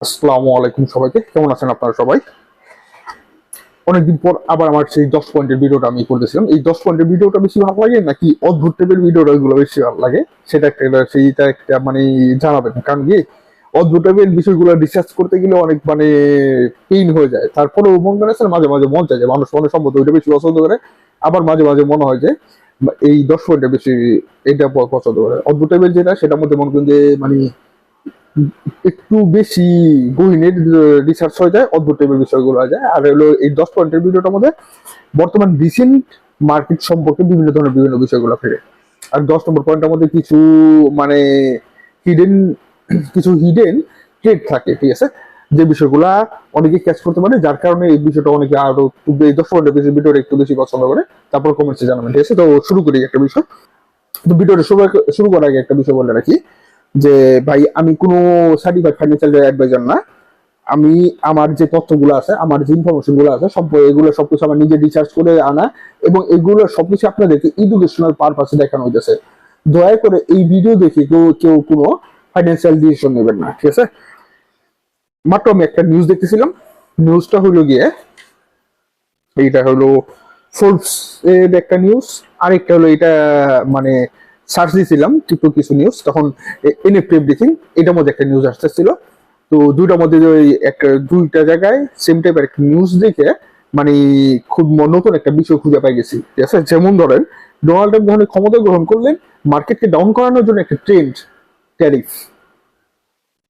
আসসালামু আলাইকুম সবাইকে, কেমন আছেন আপনারা সবাই? অনেকদিন পর আবার আমার সেই 10 পয়েন্টের ভিডিওটা আমি করতেছিলাম। এই 10 পয়েন্টের ভিডিওটা বেশি ভালো লাগে নাকি অদ্ভুত টাইপের ভিডিওটা ওইগুলো বেশি ভালো লাগে, সেইটা একটা মানে জানাবেন। কারণ কি, অদ্ভুত টাইপের বিষয়গুলো রিসার্চ করতে গেলে অনেক মানে পেইন হয়ে যায়। তারপরেও মন করে মাঝে মাঝে মন চায় যে মানুষ মনে সম্ভবত ওইটা বেশি পছন্দ করে। আবার মাঝে মাঝে মনে হয় যে এই 10 পয়েন্টের বেশি এটা পছন্দ করে। অদ্ভুত টাইপের যেটা, সেটার মধ্যে মনে করেন যে মানে একটু বেশি গহীনের রিসার্চ হয়ে যায়, অদ্ভুত টাইপের বিষয়গুলো হয়ে যায়। আর হলো এই 10 পয়েন্টের ভিডিওটার মধ্যে বর্তমান রিসেন্ট মার্কেট সম্পর্কে বিভিন্ন ধরনের বিভিন্ন বিষয়গুলো ফেরে। আর 10 নম্বর পয়েন্টের মধ্যে কিছু মানে হিডেন হিডেন ট্রেড থাকে, ঠিক আছে, যে বিষয়গুলা অনেকে ক্যাচ করতে পারে, যার কারণে এই বিষয়টা অনেকে আরো এই 10 পয়েন্টের বেশি ভিডিওটা একটু বেশি পছন্দ করে। তারপর কমেন্টসে জানাবেন, ঠিক আছে? তো শুরু করি একটা বিষয়। তো ভিডিওটা শুরু করার আগে একটা বিষয় বলে রাখি যে ভাই, আমি কোনো সার্টিফাইড ফাইন্যান্সিয়াল অ্যাডভাইজার না। আমি আমার যে তথ্যগুলো আছে, আমার যে ইনফরমেশন গুলো আছে, এগুলো সবকিছু আমার নিজে রিসার্চ করে আনা, এবং এগুলো সবকিছু আপনাদেরকে এডুকেশনাল পারপাসে দেখানো হইতেছে। দয়া করে এই ভিডিও দেখে কেউ কেউ কোনো ফাইন্যান্সিয়াল ডিসিশন নেবেন না, ঠিক আছে? মাত্র আমি একটা নিউজ দেখতেছিলাম। নিউজটা হলো গিয়ে, এইটা হলো ফোর্বস এর একটা নিউজ। আরেকটা হলো এটা মানে সার্চ দিয়েছিলাম কিছু নিউজ, তখন এনএফটি এভরিথিং এটার মধ্যে একটা নিউজ আসতেছিল। তো দুইটার মধ্যে ওই একটা দুইটা জায়গায় সেম টাইপের একটা নিউজ দেখে মানে খুব নতুন একটা বিষয় খুঁজে পাই গেছি, ঠিক আছে? যেমন ধরেন, ডোনাল্ড ট্রাম্প যখন ক্ষমতা গ্রহণ করলেন, মার্কেটকে ডাউন করানোর জন্য একটা ট্রেন্ড, ট্যারিফ।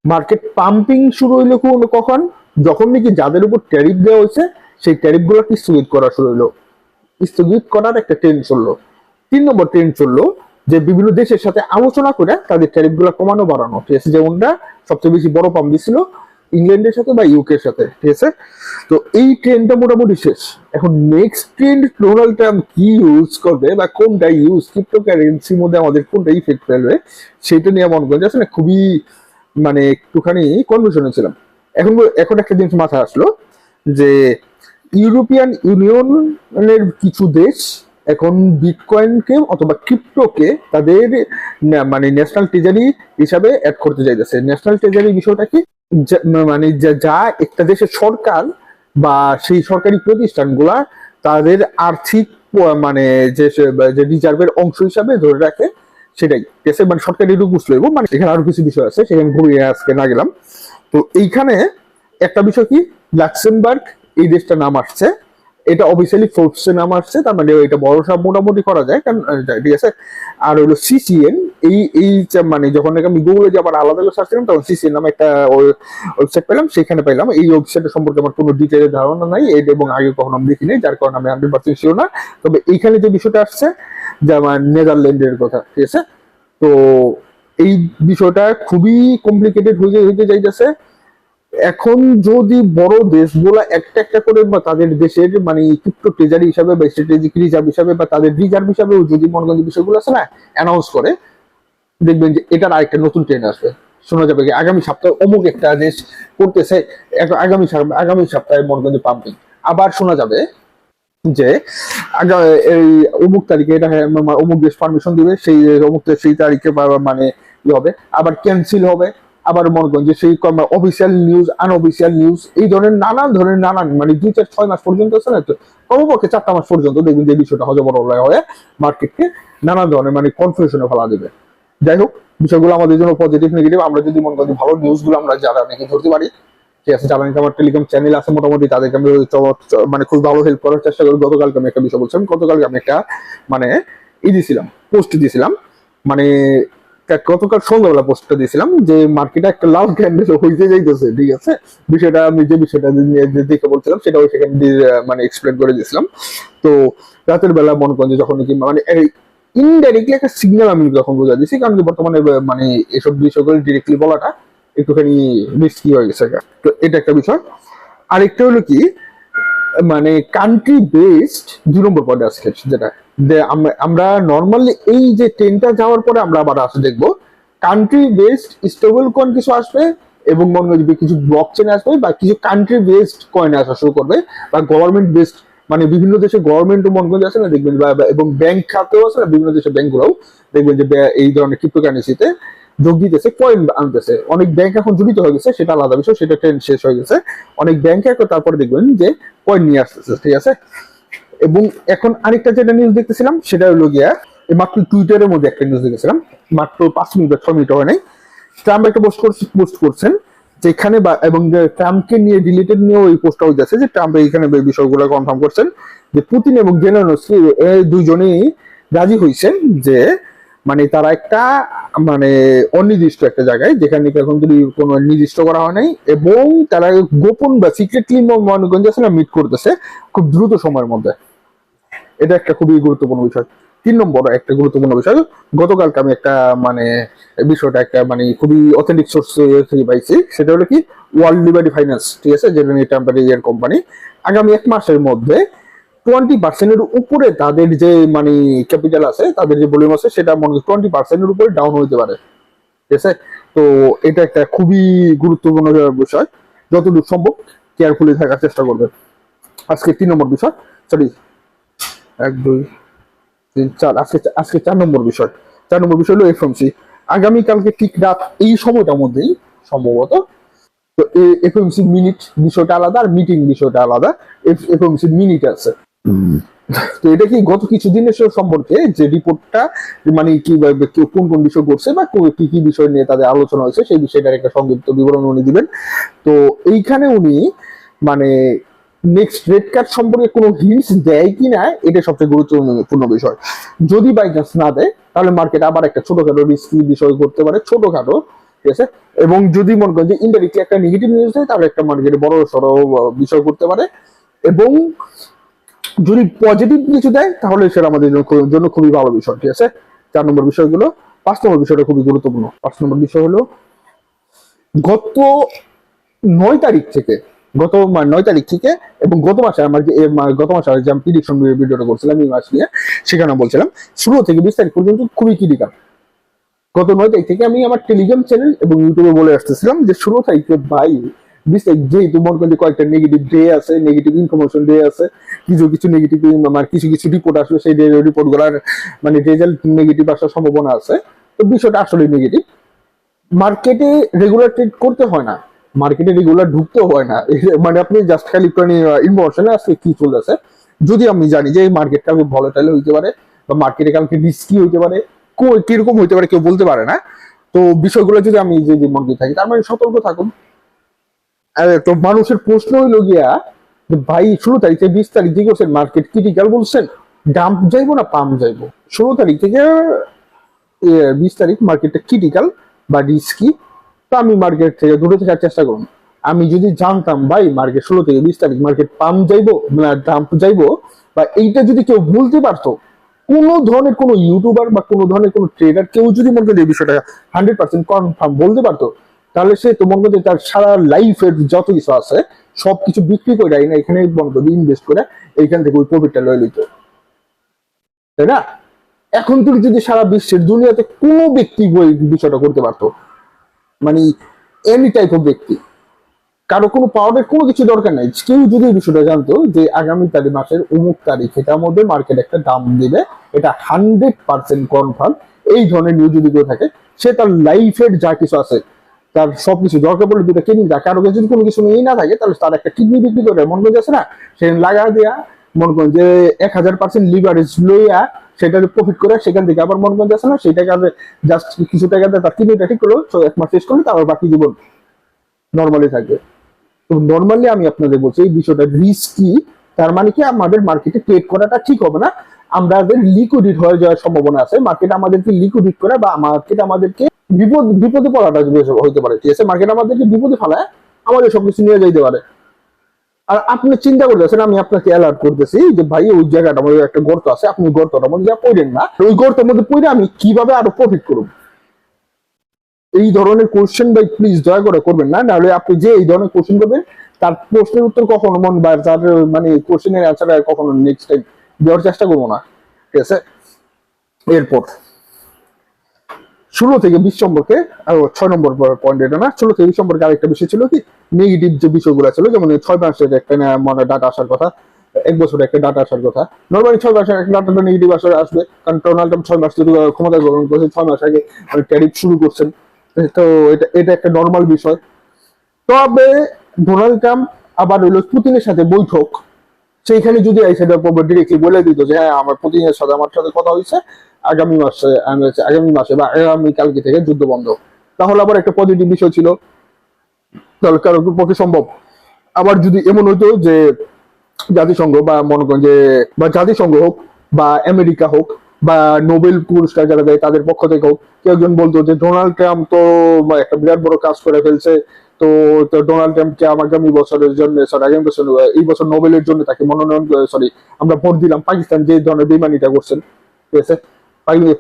মার্কেট পাম্পিং শুরু হইলো কখন? যখন নাকি যাদের উপর ট্যারিফ দেওয়া হয়েছে সেই ট্যারিফ গুলোকে স্থগিত করা শুরু হলো। স্থগিত করার একটা ট্রেন্ড চললো। 3 নম্বর ট্রেন্ড চললো যে বিভিন্ন দেশের সাথে আলোচনা করে তাদের ট্যারিফ গুলো কমানো বাড়ানো, ঠিক আছে? যেমনটা সবচেয়ে বেশি বড় পাম্প দিছিল ইংল্যান্ডের সাথে বা ইউকে এর সাথে, ঠিক আছে? তো এই ট্রেন্ডটা মোটামুটি শেষ। এখন নেক্সট ট্রেন্ড ডোনাল্ড ট্রাম্প কি ইউজ করবে বা কোনটা ইউজ, ক্রিপ্টোকারেন্সির মধ্যে আমাদের কোনটা ইফেক্ট ফেলবে, সেটা নিয়ে মনে করেন আসলে খুবই মানে একটুখানি কনফিউশনে ছিলাম। এখন এখন একটা জিনিস মাথায় আসলো যে ইউরোপিয়ান ইউনিয়নের কিছু দেশ এখন বিটকয়েনকে অথবা ক্রিপ্টোকে তাদের মানে ন্যাশনাল ট্রেজারি হিসাবে অ্যাড করতে চাইতেছে। ন্যাশনাল ট্রেজারি বিষয়টা কি? মানে যা একটা দেশের সরকার বা সেই সরকারি প্রতিষ্ঠানগুলা তাদের আর্থিক মানে যে রিজার্ভের অংশ হিসাবে ধরে রাখে, সেটাই, ঠিক আছে? মানে সরকারি রুপুস লইব, মানে এখানে আরো কিছু বিষয় আছে, সেখানে ঘুরিয়ে আজকে না গেলাম। তো এইখানে একটা বিষয় কি, লাক্সেমবার্গ এই দেশটার নাম আসছে, এটা অফিসিয়ালি ফোর্বস এর নাম আসছে, তার মানে এটা ভরসা মোটামুটি করা যায়, কারণ ঠিক আছে। আর হলো সিসিএন, এই মানে যখন আমি গুগলে যে আবার আলাদা করে সার্চ করলাম, তখন সিসিএন নামে একটা ওয়েবসাইট পেলাম, সেখানে পেলাম। এই ওয়েবসাইটের সম্পর্কে আমার কোনো ডিটেইলের ধারণা নাই, এবং আগে কখনো আমি দেখিনি, যার কারণে আমি 100% শিওর না। তবে এইখানে যে বিষয়টা আসছে, যেমন নেদারল্যান্ডের কথা, ঠিক আছে? তো এই বিষয়টা খুবই কমপ্লিকেটেড হইতে যাইতেছে। এখন যদি বড় দেশগুলা একটা একটা করে বা তাদের দেশের মানে ক্রিপ্টো ট্রেজারি হিসাবে বা স্ট্র্যাটেজিক রিজার্ভ হিসাবে বা তাদের রিজার্ভ হিসাবে যদি মনে করেন বিষয়গুলো আছে না, অ্যানাউন্স করে, দেখবেন যে এটার আরেকটা নতুন ট্রেন্ড আসবে। শোনা যাবে কি আগামী সপ্তাহে অমুক একটা দেশ করতেছে, আগামী সপ্তাহে মনে করেন পাম্পিং। আবার শোনা যাবে যে এই অমুক তারিখে এটা অমুক দেশ পারমিশন দিবে, সেই তারিখে মানে ই হবে, আবার ক্যান্সেল হবে। আবার মনে করেন যে সেই অফিসিয়াল নিউজ, আনঅফিসিয়াল নিউজ, এই ধরনের নানান মানে 2 4 6 মাস পর্যন্ত আছে না, তো কমপক্ষে 4টা মাস পর্যন্ত দেখবেন যে বিষয়টা হজবরল হয়ে মার্কেটকে নানান ধরনের মানে কনফিউশনে ফেলা দেবে। যাই হোক, বিষয়গুলো আমাদের জন্য পজিটিভ নেগেটিভ, আমরা যদি মনে করি ভালো নিউজ গুলো আমরা যারা নাকি ধরতে পারি, ঠিক আছে? যারা নাকি আমার টেলিগ্রাম চ্যানেল আছে মোটামুটি, তাদেরকে আমি মানে খুব ভালো হেল্প করার চেষ্টা করি। গতকালকে আমি একটা বিষয় বলছিলাম, গতকালকে আমি একটা মানে দিয়েছিলাম, পোস্ট দিয়েছিলাম, মানে গতকাল সন্ধ্যাবেলা পোস্টটা দিয়েছিলাম যে মার্কেটে একটা লাল ক্যান্ডেল হইতে যাইতেছে, ঠিক আছে? বিষয়টা আমি যে বিষয়টা দেখে বলছিলাম সেটাও সেখানে মানে এক্সপ্লেন করে দিয়েছিলাম। তো রাতের বেলা মনে করেন যে যখন নাকি মানে ইনডাইরেক্টলি একটা সিগন্যাল আমি তখন বোঝা দিচ্ছি, কারণ বর্তমানে মানে এসব বিষয়গুলো ডিরেক্টলি বলাটা একটুখানি রিস্কি হয়ে গেছে। তো এটা একটা বিষয়। আরেকটা হলো কি, মানে কান্ট্রি বেসড 2 নম্বর পয়েন্ট আজকে যেটা আমরা নর্মালি এই যে ট্রেনটা যাওয়ার পরে আমরা আবার আসে দেখবো কান্ট্রি বেসড স্টেবল কয়েন কিছু আসবে, এবং মনে করবে কিছু ব্লক চেন আসবে, বা কিছু কান্ট্রি বেসড কয়েন আসা শুরু করবে, বা গভর্নমেন্ট বেসড মানে বিভিন্ন দেশের গভর্নমেন্টও মনে করে আছে না, দেখবেন এবং ব্যাংক খাতেও আছে না, বিভিন্ন দেশের ব্যাংকগুলোও দেখবেন যে এই ধরনের ক্রিপ্টোকারেন্সিতে যোগ দিতেছে, পয়েন্ট আনতেছে। অনেক ব্যাংক এখন জড়িত হয়ে গেছে, সেটা আলাদা বিষয়, সেটা ট্রেন্ড শেষ হয়ে গেছে। অনেক ব্যাংকে তারপরে দেখবেন যে পয়েন্ট নিয়ে আসতেছে, ঠিক আছে। এবং এখন আরেকটা যেটা নিউজ দেখতেছিলাম সেটা হলো গিয়া মাত্র টুইটারের মধ্যে একটা নিউজ দেখেছিলাম, মাত্র 5 মিনিট বা 6 মিনিট হয় নাই। ট্রাম্প একটা পোস্ট করছেন যেখানে এবং ট্রাম্পকে নিয়ে রিলেটেড নিয়েও এই পোস্টটা হইতেছে যে ট্রাম্প এইখানে বিষয়গুলো কনফার্ম করছেন যে পুতিন এবং জেলেনস্কি দুইজনেই রাজি হয়েছেন যে মানে তারা একটা মানে অনির্দিষ্ট একটা জায়গায়, যেখানে এখন যদি কোনো নির্দিষ্ট করা হয় নাই, এবং তারা গোপন বা সিক্রেটলি মনোগঞ্জ আছে না মিট করতেছে খুব দ্রুত সময়ের মধ্যে। এটা একটা খুবই গুরুত্বপূর্ণ বিষয়। 3 নম্বর একটা গুরুত্বপূর্ণ বিষয়, গতকালকে আমি একটা মানে বিষয়টা একটা মানে খুবই অথেন্টিক সোর্স থেকে পাইছি, সেটা হলো কি ওয়ার্ল্ড লিবার্টি ফাইন্যান্স, ঠিক আছে, যেটা নিয়ে ট্রাম্পের ইয়ার কোম্পানি, আগামী 1 মাসের মধ্যে 20% উপরে তাদের যে মানে ক্যাপিটাল আছে, তাদের যে ভলিউম আছে, সেটা মনে হয় 20% উপরে ডাউন হইতে পারে, ঠিক আছে। তো এটা একটা খুবই গুরুত্বপূর্ণ বিষয়, যতদূর সম্ভব কেয়ারফুলি থাকার চেষ্টা করবে। আজকে 3 নম্বর বিষয়, সরি 1 2 3 4, আজকে 4 নম্বর বিষয়। 4 নম্বর বিষয় হলো এফএমসি। আগামীকালকে ঠিক রাত এই সময়টার মধ্যেই সম্ভবত, তো এফএমসি মিনিট বিষয়টা আলাদা আর মিটিং বিষয়টা আলাদা। এফএমসি মিনিট আছে, তো এটা কি গত কিছুদিনের সম্পর্কে যে রিপোর্টটা মানে কিভাবে কোন কোন বিষয় করছে বা কি কি বিষয় নিয়ে তাদের আলোচনা হয়েছে সেই বিষয়টার একটা সংক্ষিপ্ত বিবরণ উনি দিবেন। তো এইখানে উনি মানে নেক্সট রেড কার্ড সম্পর্কে কোনো হিন্টস দেয় কিনা, এটা সবচেয়ে গুরুত্বপূর্ণ বিষয়। যদি বাই চান্স না দেয় তাহলে মার্কেট আবার একটা ছোটখাটো রিস্কি বিষয় করতে পারে, ছোটখাটো, ঠিক আছে। এবং যদি মনে করেন যে ইনডাইরেক্টলি একটা নেগেটিভ নিউজ দেয় তাহলে একটা মার্কেটে বড় সড়ো বিষয় করতে পারে। এবং যদি পজিটিভ কিছু দেয় তাহলে সেটা আমাদের জন্য খুবই ভালো বিষয়, ঠিক আছে। 4 নম্বর বিষয়গুলো। 5 নম্বর বিষয়টা খুবই গুরুত্বপূর্ণ। 5 নম্বর বিষয় হলো গত 9 তারিখ থেকে, গত 9 তারিখ থেকে এবং গত মাসে আমার যে গত মাসে যে আমি প্রিডিকশন ভিডিওটা করছিলাম এই মাস নিয়ে, সেখানে বলছিলাম 16 থেকে 20 তারিখ পর্যন্ত খুবই ক্রিটিক্যাল। গত 9 তারিখ থেকে আমি আমার টেলিগ্রাম চ্যানেল এবং ইউটিউবে বলে আসতেছিলাম যে 16 তারিখে ভাই 20 তারিখ যেহেতু মনে করেন কয়েকটা নেগেটিভ ডে আছে, নেগেটিভ ইনফরমেশন ডে আছে, কিছু কিছু নেগেটিভ মানে কিছু কিছু রিপোর্ট আসবে, সেই রিপোর্ট গুলার মানে রেজাল্ট নেগেটিভ আসার সম্ভাবনা আছে। তো বিষয়টা আসলে নেগেটিভ। মার্কেটে রেগুলার ট্রেড করতে হয় না, মার্কেটে রেগুলার ঢুকতে হয় না, মানে আপনি জাস্ট খালি ইনফরমেশনে আজকে কি চলতেছে, যদি আমি জানি যে এই মার্কেটটা খুব ভলাটাইল হইতে পারে বা মার্কেটে কালকে রিস্কি হইতে পারে, কিরকম হইতে পারে কেউ বলতে পারে না। তো বিষয়গুলো যদি আমি যদি মনে থাকি তার মানে সতর্ক থাকুন। তো মানুষের প্রশ্ন হইল গিয়া যে ভাই 16 তারিখে 20 তারিখ যে করছেন মার্কেট ক্রিটিক্যাল বলছেন, ডাম্প যাইবো না পাম্প যাইবো? 16 তারিখ থেকে 20 তারিখ মার্কেটটা ক্রিটিক্যাল বা রিস্কি, তো আমি মার্কেট থেকে দূরে থাকার চেষ্টা করুন। আমি যদি জানতাম ভাই মার্কেট 16 থেকে 20 তারিখ মার্কেট পাম্প যাইবো না ডাম্প যাইবো, বা এইটা যদি কেউ বলতে পারতো, কোনো ধরনের কোনো ইউটিউবার বা কোনো ধরনের কোনো ট্রেডার কেউ যদি মনে করে এই বিষয়টা 100% কনফার্ম বলতে পারতো, তাহলে সে তোমার মধ্যে তার সারা লাইফের যত কিছু আছে সবকিছু বিক্রি করে না এখানে মনে করবে ইনভেস্ট করে এইখান থেকে ওই প্রফিটটা লয়ে লইতো, তাই না? এখন তুমি যদি সারা বিশ্বের দুনিয়াতে কোনো ব্যক্তি ওই বিষয়টা করতে পারতো, মানে এনি টাইপ অফ ব্যক্তি, কারো কোনো পাওয়ারের কোনো কিছু দরকার নাই, কেউ যদি এই বিষয়টা জানতো যে আগামী তারিখ মাসের অমুক তারিখ এটার মধ্যে মার্কেট একটা দাম দিবে, এটা 100% কনফার্ম, এই ধরনের নিউজ যদি কেউ থাকে, সে তার লাইফের যা কিছু আছে তার সবকিছু দরকার পড়লে দুটো কিডনি থাকে, কারো যদি কোনো কিছু নিয়েই না থাকে তাহলে তার একটা কিডনি বিক্রি করে মন করে যাচ্ছে না, সে লাগা দেয়া মনে করেন যে 1000% লিভারেজ লইয়া সেটা প্রফিট করে সেখান থেকে আবার মন করে যাচ্ছে না, সেটাকে জাস্ট কিছু টাকা দিয়ে তার কিডনিটা ঠিক করলো, 1 মাস শেষ করলে তারপর বাকি জীবন নর্মালি থাকবে। তো নর্মালি আমি আপনাদের বলছি এই বিষয়টা রিস্কি, তার মানে কি আমাদের মার্কেটে ট্রেড করাটা ঠিক হবে না, আমাদের লিকুইডিট হয়ে যাওয়ার সম্ভাবনা আছে, মার্কেট আমাদেরকে লিকুইডিট করে বা মার্কেট আমাদেরকে বিপদে পড়াটা হইতে পারে, ঠিক আছে, মার্কেট আমাদেরকে বিপদে ফেলায় আমাদের সবকিছু নিয়ে যাইতে পারে। আর আপনি চিন্তা করতেছেন আমি আপনাকে অ্যালার্ট করতেছি যে ভাই ওই জায়গাটার মধ্যে একটা গর্ত আছে, আপনি গর্তটার মধ্যে যা পড়েন না, ওই গর্তের মধ্যে পড়ে আমি কিভাবে আরো প্রফিট করব, এই ধরনের কোশ্চেন ভাই প্লিজ দয়া করে করবেন না, নাহলে আপনি যে এই ধরনের কোশ্চেন করবেন তার প্রশ্নের উত্তর কখনো মন বা তার মানে কোশ্চেনের অ্যান্সার কখনো নেক্সট টাইম দেওয়ার চেষ্টা করবো না, ঠিক আছে। এরপর 16 থেকে 20 সম্পর্কে 6 নম্বর পয়েন্ট, এটা না, 16 থেকে 20 সম্পর্কে আরেকটা বিষয় ছিল কি নেগেটিভ যে বিষয়গুলো ছিল, যেমন 6 মাসের একটা মানে ডাটা আসার কথা, এক বছরে একটা ডাটা আসার কথা। নর্মালি 6 মাসের একটা ডাটাটা নেগেটিভ আসবে, কারণ ডোনাল্ড ট্রাম্প 6 মাস যদি ক্ষমতা গ্রহণ করেছে, 6 মাস আগে মানে ট্যারিফ শুরু করছেন। তো এটা এটা একটা নর্মাল বিষয়। তবে ডোনাল্ড ট্রাম্প আবার হইলো পুতিনের সাথে বৈঠক, সেইখানে যদি সেটা ডিরেক্টলি বলে দিত যে হ্যাঁ আমার পুতিনের সাথে আমার সাথে কথা হয়েছে, আগামী মাসে বা আগামী কালকে থেকে যুদ্ধ বন্ধ, তাহলে আবার একটা পজিটিভ বিষয় ছিল, তাহলে কারোর পক্ষে সম্ভব। আবার যদি এমন হইতো যে জাতিসংঘ বা মনে করেন যে বা জাতিসংঘ হোক বা আমেরিকা হোক বা নোবেল পুরস্কার যারা দেয় তাদের পক্ষ থেকে হোক, কেউ একজন বলতো যে ডোনাল্ড ট্রাম্প তো একটা বিরাট বড় কাজ করে ফেলছে, তো তো ডোনাল্ড ট্রাম্পকে আগামী বছরের জন্য, সরি আগামী বছর, এই বছর নোবেলের জন্য তাকে মনোনয়ন, সরি আমরা ভোট দিলাম। পাকিস্তান যে ধরনের বেইমানিটা করছেন, ঠিক আছে,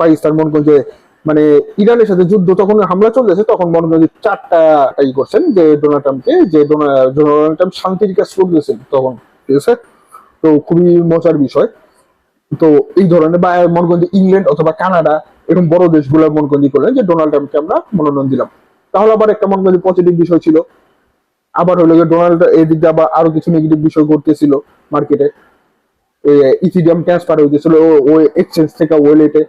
পাকিস্তান মনে করেন যে মানে ইরানের সাথে যুদ্ধ তখন হামলা চলতেছে, তখন মনে করেন যে 4টা ই করছেন যে ডোনাল্ড ট্রাম্পকে, যে ডোনাল্ড ট্রাম্প শান্তির কাজ করতেছেন তখন, ঠিক আছে। তো খুবই মজার বিষয়। তো এই ধরনের বা মনে করেন যে ইংল্যান্ড অথবা কানাডা এরকম বড় দেশগুলো মনে করেন করলেন যে ডোনাল্ড ট্রাম্পকে আমরা মনোনয়ন দিলাম, তাহলে আবার একটা মনে করেন পজিটিভ বিষয় ছিল। আবার হলো যে ডোনাল্ড এদিক দিয়ে আবার আরো কিছু নেগেটিভ বিষয় ঘটতেছিল মার্কেটে, ইথিরিয়াম ট্রান্সফার হইতেছিল ও এক্সচেঞ্জ থেকে ওয়ালেটে।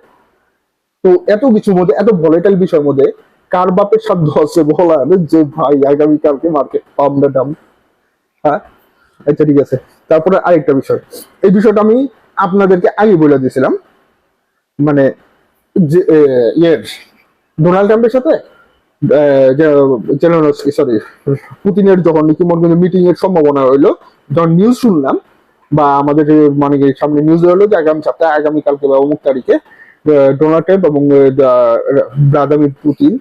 তো এত কিছুর মধ্যে, এত ভলেটাইল বিষয়ের মধ্যে কার বাপের সাধ্য আছে বলার যে ভাই আগামীকালকে মার্কেট পাম্প ডাম। হ্যাঁ, আচ্ছা ঠিক আছে। তারপরে আরেকটা বিষয়, এই বিষয়টা আমি আপনাদেরকে আগে বলে দিয়েছিলাম, মানে যে ইয়ের ডোনাল্ড ট্রাম্পের সাথে জেলেনস্কি, সরি পুতিনের যখন নাকি মনে করেন মিটিং এর সম্ভাবনা হইলো, যখন নিউজ শুনলাম বা আমাদের মানে সামনে নিউজ হলো যে আগামী সপ্তাহে, আগামীকালকে বা অমুক তারিখে ডোনাল্ড ট্রাম্প এবং ভ্লাদিমির পুতিন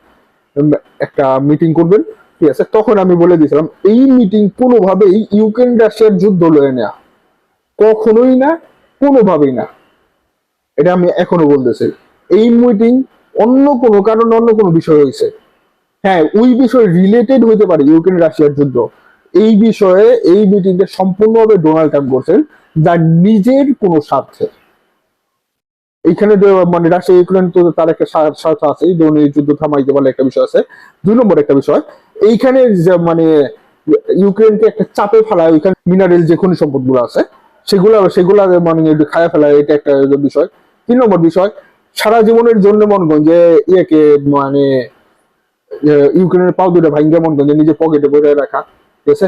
একটা মিটিং করবেন, ঠিক আছে, তখন আমি বলে দিয়েছিলাম এই মিটিং কোনোভাবেই ইউক্রেন রাশিয়ার যুদ্ধ লয়ে নেওয়া, কখনোই না, কোনোভাবেই না। এটা আমি এখনো বলতেছি। এই মিটিং অন্য কোনো কারণ, অন্য কোনো বিষয় হয়েছে, হ্যাঁ ওই বিষয় রিলেটেড হইতে পারে ইউক্রেন রাশিয়ার যুদ্ধ, এই বিষয়ে এই মিটিংটা সম্পূর্ণভাবে ডোনাল্ড ট্রাম্প করছেন যার নিজের কোনো স্বার্থে। এইখানে মানে রাশিয়া ইউক্রেন তো তার একটা স্বার্থ আছে, এই যুদ্ধ থামাইতে পারলে একটা বিষয় আছে। 2 নম্বর একটা বিষয়, এইখানে মানে ইউক্রেনকে একটা চাপে ফেলায়, ওইখানে মিনারেল যে খনিজ সম্পদ গুলো আছে সেগুলা মানে খায়া ফেলায়, এটা একটা বিষয়। 3 নম্বর বিষয়, সারা জীবনের জন্য মনে করেন যে ইয়েকে মানে ইউক্রেনের পাও দুটা ভাঙ্গা মনে করেন নিজের পকেটে বজায় রাখা, ঠিক আছে,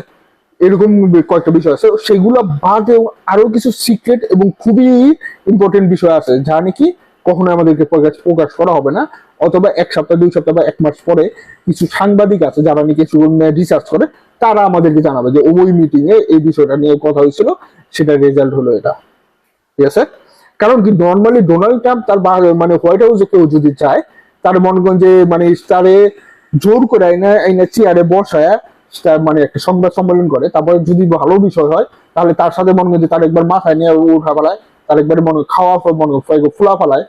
এরকম কয়েকটা বিষয় আছে। সেগুলো বাদেও আরো কিছু সিক্রেট এবং খুবই ইম্পর্টেন্ট বিষয় আছে যা নাকি কখনো আমাদেরকে প্রকাশ করা হবে না, অথবা 1 সপ্তাহ 2 সপ্তাহ বা 1 মাস পরে কিছু সাংবাদিক আছে যারা নাকি রিসার্চ করে, তারা আমাদেরকে জানাবে যে ওই মিটিং এ এই বিষয়টা নিয়ে কথা হয়েছিল, সেটা রেজাল্ট হলো এটা, ঠিক আছে। কারণ কি নর্মালি ডোনাল্ড ট্রাম্প তার মানে হোয়াইট হাউসে কেউ যদি চায়, তার মনে করেন যে মানে তারে জোর করে আইনা চেয়ারে বসায় মানে একটা সংবাদ সম্মেলন করে, তারপরে যদি ভালো বিষয় হয় তাহলে তার সাথে মনে করেন যে তার একবার মাথায় নিয়ে উঠা ফেলায়, তার একবার মনে খাওয়া মনে ফুলা ফেলায়।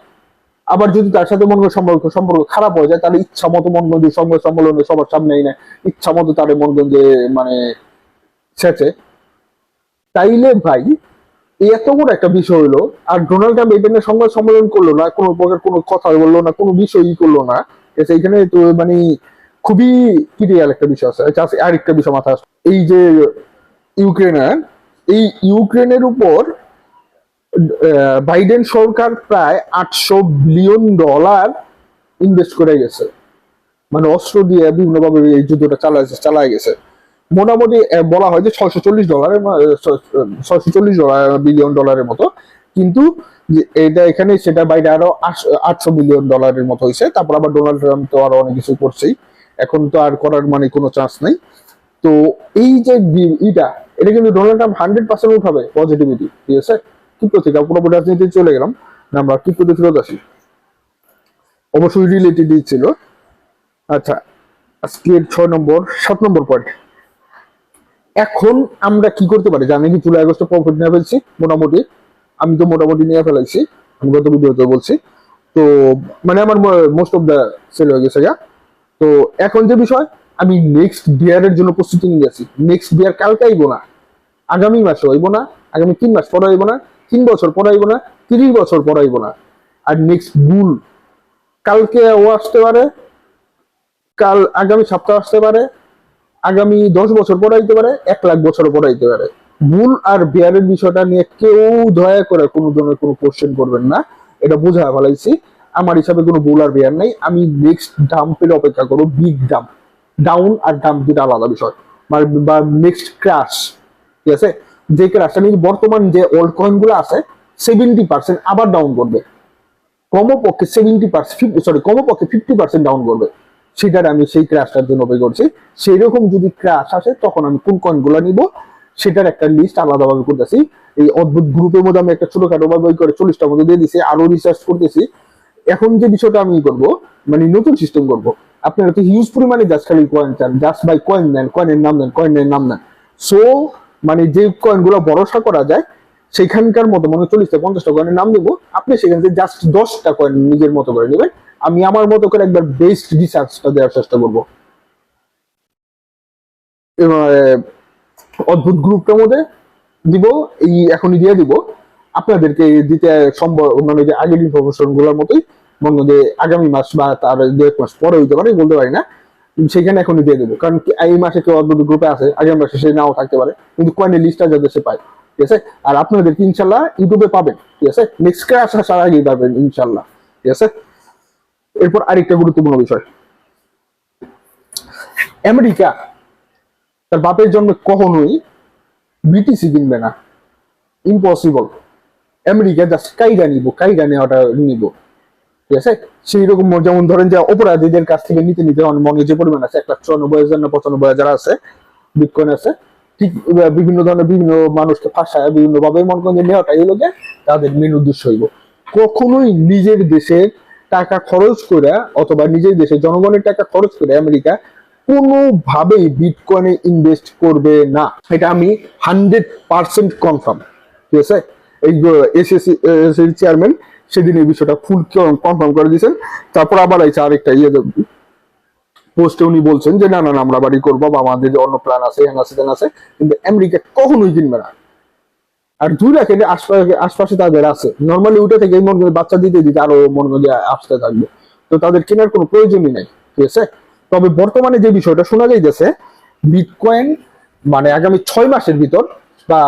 আবার যদি তার সাথে মনে সম্পর্ক খারাপ হয়ে যায়, তাহলে ইচ্ছা মতো মনে করেন যে সংবাদ সম্মেলনে সবার সামনেই না ইচ্ছা মতো তার মনে করেন যে মানে ছেচে। তাইলে ভাই এত বড় একটা বিষয় হলো, আর ডোনাল্ড ট্রাম্প এটা নিয়ে সংবাদ সম্মেলন করলো না, কোনো প্রকার কোনো কথা বললো না, কোনো বিষয়ই করলো না, এইখানে তো মানে খুবই ক্রিটিক্যাল একটা বিষয় আছে। আচ্ছা আরেকটা বিষয় মাথায় আসছে, এই যে ইউক্রেনের, এই ইউক্রেনের উপর বাইডেন সরকার প্রায় $800 বিলিয়ন ইনভেস্ট করে গেছে, মানে অস্ত্র দিয়ে বিভিন্ন ভাবে এই যুদ্ধটা চালায় গেছে। মোটামুটি বলা হয় যে $640 বিলিয়ন মতো, কিন্তু এটা এখানে সেটা বাইরে আরো $800 বিলিয়ন মতো হয়েছে। তারপর আবার ডোনাল্ড ট্রাম্প তো আরো অনেক কিছু করছেই, এখন তো আর করার মানে কোনো চান্স নাই। তো এই যে এটা কিন্তু ডোনাল্ড ট্রাম্প 100% উঠাবে পজিটিভিটি, ঠিক আছে। ক্রিপ্টো থেকে পুরোপুরি রাজনীতি চলে গেলাম না, আমরা ক্রিপ্টোতে ফেরত আসি, অবশ্যই রিলেটেড ছিল। আচ্ছা আজকের 7 নম্বর পয়েন্ট, এখন আমরা কি করতে পারি জানি কি, জুলাই আগস্টে প্রফিট নিয়ে ফেলছি মোটামুটি, আমি তো মোটামুটি নিয়ে ফেলাইছি, আমি গত ভিডিওতে বলছি। তো মানে আমার মোস্ট অফ দ্য সেল হয়ে গেছে। তো এখন যে বিষয়, আমি নেক্সট বিয়ারের জন্য প্রস্তুতি নিয়ে যাচ্ছি। নেক্সট বিয়ার কালকে আইবো না, আগামী মাসে হইব না, আগামী 3 মাস পরে হইব না, 3 বছর পরে হইব না, 30 বছর পরে হইব না। আর নেক্সট বুল কালকে ও আসতে পারে, আগামী সপ্তাহ আসতে পারে, আগামী 10 বছর পরে আইতে পারে, 1 লাখ বছর পরে আইতে পারে। বুল আর বেয়ারের বিষয়টা নিয়ে কেউ দয়া করে কোনো ধরনের কোনো কোশ্চেন করবেন না, এটা বোঝা ফেলাইছি। আমার হিসাবে কোনো বুল আর বেয়ার নাই, আমি নেক্সট ডাম্পের অপেক্ষা করবো। বিগ ডাম্প, ডাউন আর ডাম্প দুটা আলাদা বিষয়, মানে বা নেক্সট ক্র্যাশ, ঠিক আছে? যে ক্র্যাশটা নিয়ে বর্তমান যে অল্ড কয়েন গুলো আছে 70% আবার ডাউন করবে, কমপক্ষে 70%, সরি কমপক্ষে 50% ডাউন করবে, সেটার আমি সেই ক্র্যাশটার জন্য অপেক্ষা করছি। সেই রকম যদি ক্র্যাশ আসে তখন আমি কোন কয়েন গুলো নিব সেটার একটা লিস্ট আলাদাভাবে করতেছি। এই অদ্ভুত গ্রুপের মধ্যে আমি একটা ছোটখাটো ভাবে করে 40টার মধ্যে দিয়ে দিছি, আরো রিসার্চ করতেছি। এখন যে বিষয়টা আমি করবো, মানে নতুন সিস্টেম করবো। আপনারা তো হিউজ পরিমাণে জাস্ট খালি কয়েন চান, জাস্ট বাই কয়েন নেন, কয়েনের নাম নেন, কয়েনের নাম নেন। সো মানে যে কয়েন গুলো ভরসা করা যায় সেখানকার মতো মনে 40টা 50টা কয়েনের নাম দেবো, আপনি সেখান থেকে জাস্ট 10টা কয়েন নিজের মতো করে নেবেন। আমি আমার মতো করে একবার বেস্ট রিসার্চটা দেওয়ার চেষ্টা করবো। এবার অদ্ভুত গ্রুপটার মধ্যে দিব, এই এখনই দিয়ে দিব। আপনাদেরকে দিতে সম্ভব, মানে যে আগের ইনফরমেশন গুলোর মতোই, মনে যে আগামী মাস বা তার 2-1 মাস পরে হইতে পারে, বলতে পারি না। সেখানে এখনই দিয়ে দেবো, কারণ এই মাসে কেউ অদ্ভুত গ্রুপে আছে, আগামী মাসে সে নাও থাকতে পারে, কিন্তু কয়েনের লিস্টটা যাতে সে পায়, ঠিক আছে? আর আপনাদেরকে ইনশাল্লাহ ইউটিউবে পাবেন, ঠিক আছে? নেক্সট ক্লাস আসার আগেই পাবেন ইনশাল্লাহ, ঠিক আছে? এরপর আরেকটা গুরুত্বপূর্ণ বিষয়, আমেরিকা তার বাপের জন্য কখনোই বিটিসি কিনবে না, ইম্পসিবল। আমেরিকা জাস্ট কাইরা নিব, কাইরা নেওয়াটা নিব, ঠিক আছে? সেই রকম যেমন ধরেন যে অপরাধীদের কাছ থেকে নিতে নিতে মনে যে পরিমাণ আছে, 1,94,000 না 95,000 আছে বিটকয়েন আছে, ঠিক বিভিন্ন ধরনের বিভিন্ন মানুষকে ফাঁসায় বিভিন্ন ভাবে মনে করেন যে নেওয়াটা এই লোকে তাদের মেন উদ্দেশ্য হইব। কখনোই নিজের দেশের টাকা খরচ করে অথবা নিজের দেশের জনগণের টাকা খরচ করে আমেরিকা কোনোভাবেই বিটকয়েনে ইনভেস্ট করবে না, এটা আমি 100% কনফার্ম, ঠিক আছে? এই এসএসসি চেয়ারম্যান সেদিন এই বিষয়টা ফুল কনফার্ম করে দিয়েছেন। তারপর আবার এই আরেকটা পোস্টে উনি বলছেন যে না না না আমরা বাড়ি করবো বা আমাদের যে অন্য প্ল্যান আছে, হ্যান আছে, তেন আছে, কিন্তু আমেরিকা কখনোই কিনবে না। আর 2 লাখ আশপাশে তাদের আছে, নর্মালি ওটা থেকে মনে বাচ্চা দিতে দিতে আরো মনে যে আসতে থাকবে, তো তাদের কেনার কোনো প্রয়োজনই নাই, ঠিক আছে? তবে বর্তমানে যে বিষয়টা শোনা যাইতেছে, বিটকয়েন মানে আগামী 6 মাসের ভিতর বা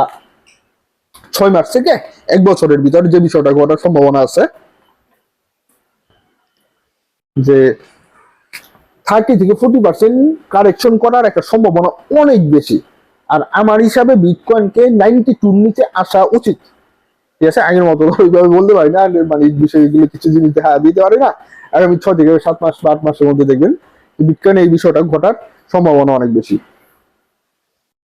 6 মাস থেকে 1 বছরের ভিতর যে বিষয়টা ঘটার সম্ভাবনা আছে, যে 30 থেকে 40% কারেকশন করার একটা সম্ভাবনা অনেক বেশি। আর আমার হিসাবে বিটকয়েনকে 92 নিচে আসা উচিত, ঠিক আছে? আগের মতো ওইভাবে বলতে পারি না, মানে বিষয়গুলো কিছু জিনিস দিতে পারি না। আগামী 6 থেকে 7 মাস বা 8 মাসের মধ্যে দেখবেন বিটকয়েন এই বিষয়টা ঘটার সম্ভাবনা অনেক বেশি।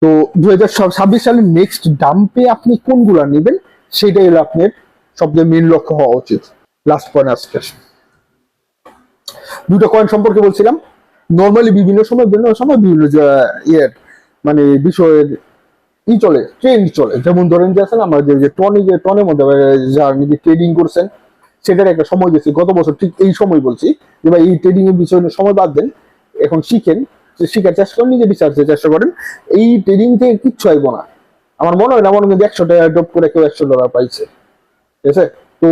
তো 2026 সালের নেক্সট ডাম্পে আপনি কোনগুলা নেবেন সেটাই হলো আপনার সবচেয়ে মেন লক্ষ্য হওয়া উচিত। লাস্ট পয়েন্ট আজকে 2টা কয়েন সম্পর্কে বলছিলাম। নর্মালি বিভিন্ন সময় বিভিন্ন ইয়ের মানে বিষয়ের চলে, ট্রেন্ড চলে। যেমন ধরেন যে আছেন আমাদের যে টনের মধ্যে যারা ট্রেডিং করছেন সেটার একটা সময় গেছে গত বছর, ঠিক এই সময় বলছি যে ভাই এই ট্রেডিং এর বিষয়ে সময় বাদ দেন, এখন শিখেন, শিখার চেষ্টা করেন, নিজে রিসার্চের চেষ্টা করেন। এই ট্রেডিং থেকে কিচ্ছু আইব না, আমার মনে হয় না মনে হয় 100 টাকা ড্রপ করে কেউ $100 পাইছে, ঠিক আছে? তো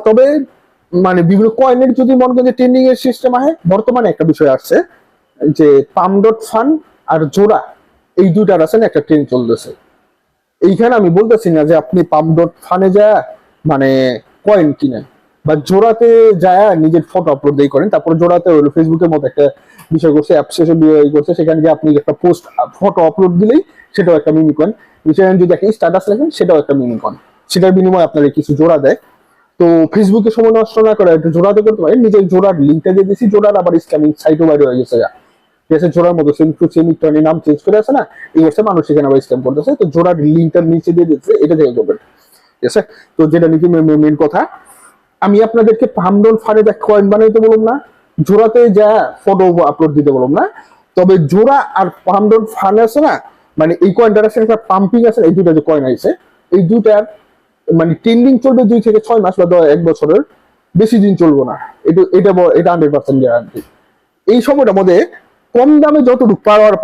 তবে মানে বিভিন্ন কয়েনের যদি মনে করেন যে ট্রেন্ডিং এর সিস্টেম আহে, বর্তমানে একটা বিষয় আসছে যে পাম.ফান আর জোড়া, এই দুইটার আছেন একটা ট্রেন্ড চলতেছে। এইখানে আমি বলতেছি না যে আপনি পাম.ফানে যায় মানে কয়েন কিনেন বা জোড়াতে যায় নিজের ফটো আপলোড দিয়ে করেন, তারপর জোড়াতে হলো ফেসবুকের মতো একটা বিষয় করছে, অ্যাপ শেষে করছে, সেখানে গিয়ে আপনি একটা পোস্ট ফটো আপলোড দিলেই সেটাও একটা মিনি কয়েন, সেখানে যদি একটা স্ট্যাটাস লেখেন সেটাও একটা মিনি কয়েন, সেটার বিনিময়ে আপনার কিছু জোড়া দেয়। তো ফেসবুকে সময় নষ্ট না করে একটা জোড়াতে করতে পারেন, নিজের জোড়ার লিঙ্কটা দিয়ে দিয়েছি, জোড়ার আবার ইসলামিক সাইটও বাইরে হয়ে গেছে, ঠিক আছে? জোড়ার মতো সেম টু সেম একটু নাম চেঞ্জ করে আছে না, এই বছর মানুষ সেখানে আবার স্ক্যাম করতেছে, তো জোড়ার লিঙ্কটা নিচে দিয়ে দিচ্ছে, এটা থেকে করবেন, ঠিক আছে? তো যেটা নাকি মেন কথা, আমি আপনাদেরকে পাম.ফানে কয়েন বানাইতে বললাম না, জোড়াতে যা ফটো আপলোড দিতে বললাম না, তবে জোড়া আর পাম.ফান আছে না, মানে এই কয়েনটার আছে একটা পাম্পিং আছে, এই দুটা যে কয়েন আছে এই দুটার মানে ট্রেন্ডিং চলবে 2 থেকে 6 মাস বা 1 বছরের বেশি দিন চলবো না, এটা 100% গ্যারান্টি। এই সময়টার মধ্যে কম দামে যতটুকু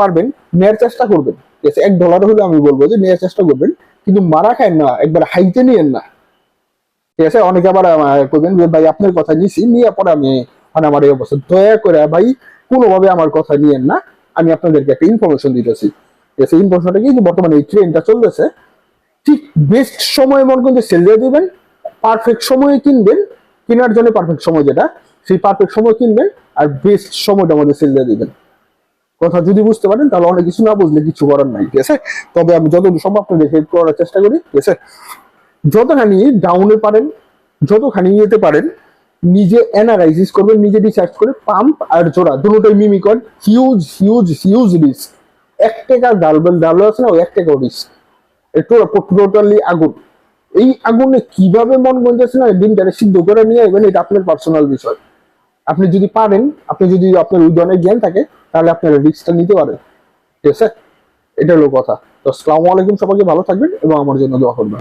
পারবেন নেওয়ার চেষ্টা করবেন, ঠিক আছে? $1 হলে আমি বলবো যে নেওয়ার চেষ্টা করবেন, কিন্তু মারা খায় না, একবার হাইতে নিয়েন না, ঠিক আছে? অনেকে আবার করবেন যে ভাই আপনার কথা নিছি, নিয়ে পরে আমি মানে আমার এই অবস্থা, দয়া করে ভাই কোনোভাবে আমার কথা নিয়েন না, আমি আপনাদেরকে একটা ইনফরমেশন দিতেছি, ঠিক ঠিক আছে, ইম্পর্টেন্ট কি যে বর্তমানে এই ট্রেনটা চলতেছে, ঠিক বেস্ট সময় মনে করতে সেল দিয়ে দিবেন, পারফেক্ট সময়ে কিনবেন, কেনার জন্য পারফেক্ট সময় যেটা, সেই পারফেক্ট সময় কিনবেন, আর বেস্ট সময়টা আমাদের সেল দিয়ে দিবেন। কথা যদি বুঝতে পারেন তাহলে অনেক কিছু, না বুঝলে কিছু করার নাই, ঠিক আছে। তবে আমি যতটুকু সম্ভব আপনাদের হেল্প করার চেষ্টা করি, ঠিক আছে। যতখানি ডাউনে পারেন, যতখানি যেতে পারেন, নিজে অ্যানালাইসিস করবেন, নিজে রিসার্চ করে পাম্প আর জোড়া দুটোই মিমিকন, হিউজ হিউজ হিউজ রিস্ক। 1 টাকা ডালো আছে না, ওই 1 টাকা রিস্ক। একটু টোটালি আগুন, এই আগুনে কিভাবে মন গঞ্জাছে না দিনটারে সিদ্ধ করে নিয়ে আসবেন, এটা আপনার পার্সোনাল বিষয়। আপনি যদি পারেন, আপনি যদি আপনার ওই ধরনের জ্ঞান থাকে, তাহলে আপনার রিস্কটা নিতে পারেন, ঠিক আছে। এটা হলো কথা। তো আসসালামু আলাইকুম, সবাইকে ভালো থাকবেন এবং আমার জন্য দোয়া করবেন।